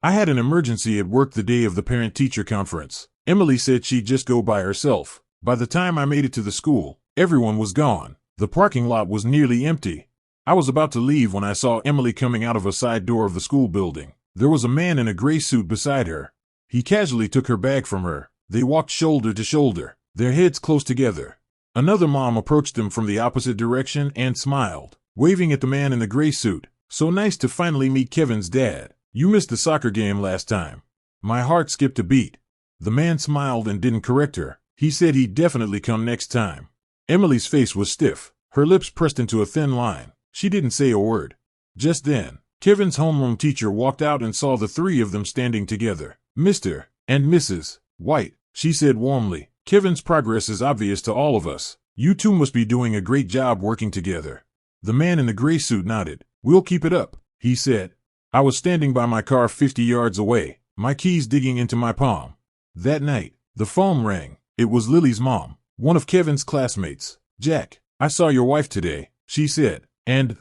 I had an emergency at work the day of the parent-teacher conference. Emily said she'd just go by herself. By the time I made it to the school, everyone was gone. The parking lot was nearly empty. I was about to leave when I saw Emily coming out of a side door of the school building. There was a man in a gray suit beside her. He casually took her bag from her. They walked shoulder to shoulder, their heads close together. Another mom approached them from the opposite direction and smiled, waving at the man in the gray suit. "So nice to finally meet Kevin's dad. You missed the soccer game last time." My heart skipped a beat. The man smiled and didn't correct her. He said he'd definitely come next time. Emily's face was stiff, her lips pressed into a thin line. She didn't say a word. Just then, Kevin's homeroom teacher walked out and saw the three of them standing together. "Mr. and Mrs. White," she said warmly, "Kevin's progress is obvious to all of us. You two must be doing a great job working together." The man in the gray suit nodded. "We'll keep it up," he said. I was standing by my car 50 yards away, my keys digging into my palm. That night, the phone rang. It was Lily's mom, one of Kevin's classmates. "Jack, I saw your wife today," she said. "And,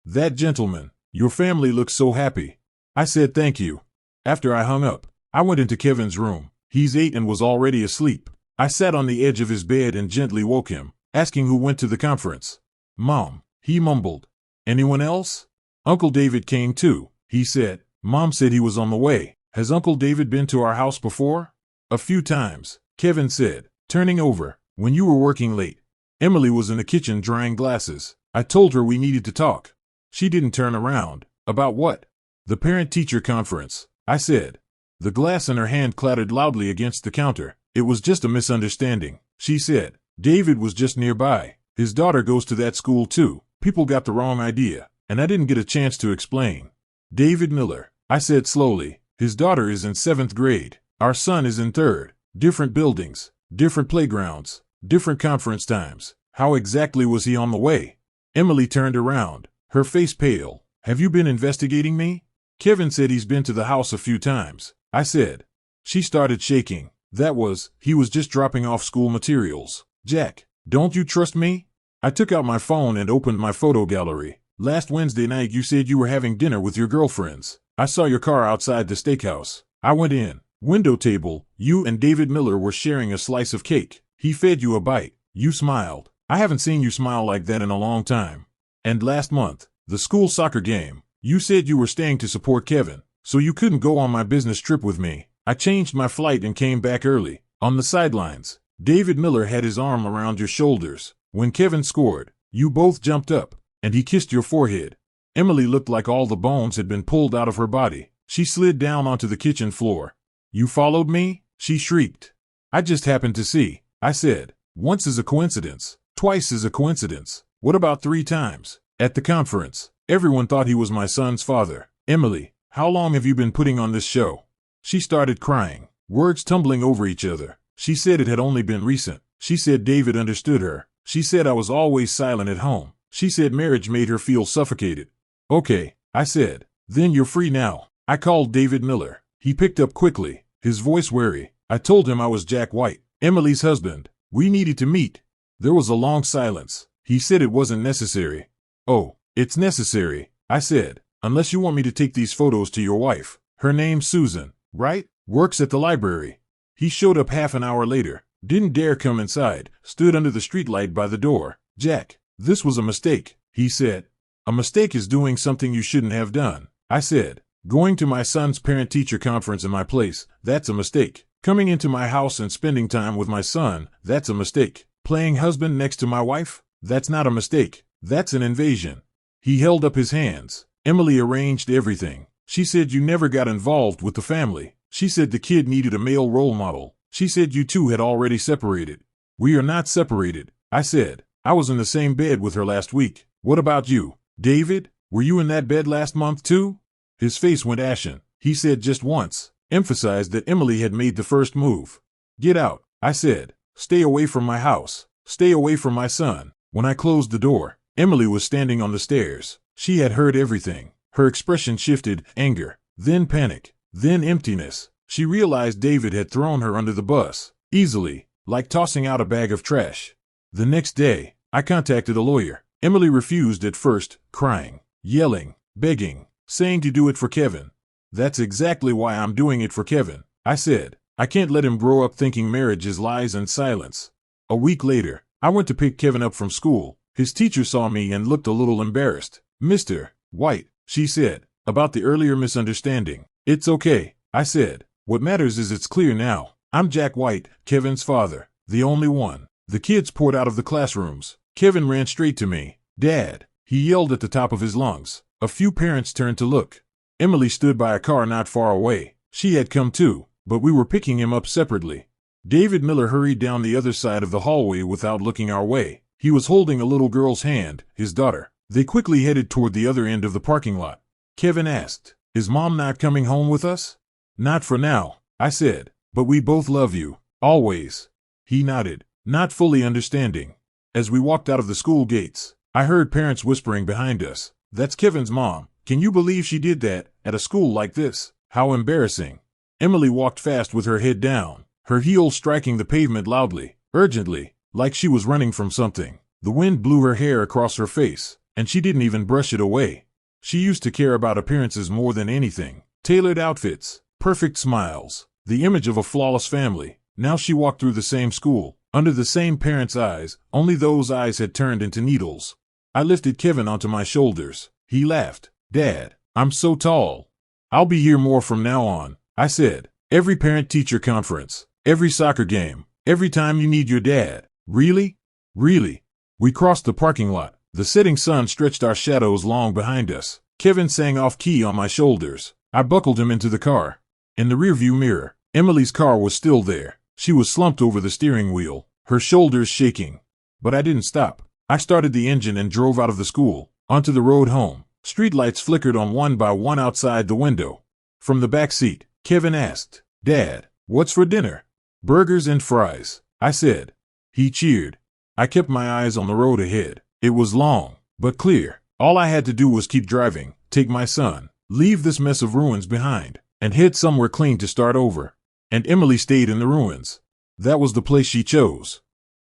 that gentleman. Your family looks so happy." I said thank you. After I hung up, I went into Kevin's room. He's 8 and was already asleep. I sat on the edge of his bed and gently woke him, asking who went to the conference. "Mom," he mumbled. "Anyone else?" "Uncle David came too," he said. "Mom said he was on the way." "Has Uncle David been to our house before?" "A few times," Kevin said, turning over. "When you were working late, Emily was in the kitchen drying glasses. I told her we needed to talk. She didn't turn around." "About what?" "The parent-teacher conference," I said. The glass in her hand clattered loudly against the counter. "It was just a misunderstanding," she said. "David was just nearby. His daughter goes to that school too. People got the wrong idea, and I didn't get a chance to explain." "David Miller," I said slowly. "His daughter is in 7th grade. Our son is in 3rd. Different buildings, different playgrounds, different conference times. How exactly was he on the way?" Emily turned around, her face pale. "Have you been investigating me?" "Kevin said he's been to the house a few times," I said. She started shaking. He was just dropping off school materials." "Jack, don't you trust me?" I took out my phone and opened my photo gallery. "Last Wednesday night you said you were having dinner with your girlfriends. I saw your car outside the steakhouse. I went in. Window table, you and David Miller were sharing a slice of cake. He fed you a bite. You smiled. I haven't seen you smile like that in a long time. And last month, the school soccer game, you said you were staying to support Kevin, so you couldn't go on my business trip with me. I changed my flight and came back early. On the sidelines, David Miller had his arm around your shoulders. When Kevin scored, you both jumped up, and he kissed your forehead." Emily looked like all the bones had been pulled out of her body. She slid down onto the kitchen floor. "You followed me?" she shrieked. "I just happened to see," I said. "Once is a coincidence. Twice is a coincidence. What about 3 times? At the conference, everyone thought he was my son's father." "Emily, how long have you been putting on this show?" She started crying, words tumbling over each other. She said it had only been recent. She said David understood her. She said I was always silent at home. She said marriage made her feel suffocated. "Okay," I said. "Then you're free now." I called David Miller. He picked up quickly, his voice wary. I told him I was Jack White, Emily's husband. We needed to meet. There was a long silence. He said it wasn't necessary. "Oh, it's necessary," I said, "unless you want me to take these photos to your wife. Her name's Susan, right? Works at the library." He showed up half an hour later, didn't dare come inside, stood under the streetlight by the door. "Jack, this was a mistake," he said. "A mistake is doing something you shouldn't have done," I said. "Going to my son's parent-teacher conference in my place, that's a mistake. Coming into my house and spending time with my son, that's a mistake. Playing husband next to my wife, that's not a mistake. That's an invasion." He held up his hands. "Emily arranged everything. She said you never got involved with the family. She said the kid needed a male role model. She said you two had already separated." "We are not separated," I said. "I was in the same bed with her last week. What about you? David, were you in that bed last month too?" His face went ashen. He said just once, emphasized that Emily had made the first move. "Get out," I said. "Stay away from my house. Stay away from my son." When I closed the door, Emily was standing on the stairs. She had heard everything. Her expression shifted, anger, then panic, then emptiness. She realized David had thrown her under the bus, easily, like tossing out a bag of trash. The next day, I contacted a lawyer. Emily refused at first, crying, yelling, begging, saying to do it for Kevin. That's exactly why I'm doing it for Kevin, I said. I can't let him grow up thinking marriage is lies and silence. A week later, I went to pick Kevin up from school. His teacher saw me and looked a little embarrassed. Mr. White, she said, about the earlier misunderstanding. It's okay, I said. What matters is it's clear now. I'm Jack White, Kevin's father, the only one. The kids poured out of the classrooms. Kevin ran straight to me. Dad, he yelled at the top of his lungs. A few parents turned to look. Emily stood by a car not far away. She had come too, but we were picking him up separately. David Miller hurried down the other side of the hallway without looking our way. He was holding a little girl's hand, his daughter. They quickly headed toward the other end of the parking lot. Kevin asked, "Is Mom not coming home with us?" "Not for now," I said, "but we both love you, always." He nodded, not fully understanding. As we walked out of the school gates, I heard parents whispering behind us, "That's Kevin's mom. Can you believe she did that, at a school like this? How embarrassing." Emily walked fast with her head down, her heels striking the pavement loudly, urgently, like she was running from something. The wind blew her hair across her face, and she didn't even brush it away. She used to care about appearances more than anything. Tailored outfits, perfect smiles, the image of a flawless family. Now she walked through the same school, under the same parents' eyes, only those eyes had turned into needles. I lifted Kevin onto my shoulders. He laughed. "Dad, I'm so tall. I'll be here more from now on," I said. "Every parent-teacher conference, every soccer game, every time you need your dad." "Really? Really?" We crossed the parking lot. The setting sun stretched our shadows long behind us. Kevin sang off-key on my shoulders. I buckled him into the car. In the rearview mirror, Emily's car was still there. She was slumped over the steering wheel, her shoulders shaking. But I didn't stop. I started the engine and drove out of the school, onto the road home. Streetlights flickered on one by one outside the window. From the back seat, Kevin asked, "Dad, what's for dinner?" "Burgers and fries," I said. He cheered. I kept my eyes on the road ahead. It was long, but clear. All I had to do was keep driving, take my son, leave this mess of ruins behind, and head somewhere clean to start over. And Emily stayed in the ruins. That was the place she chose.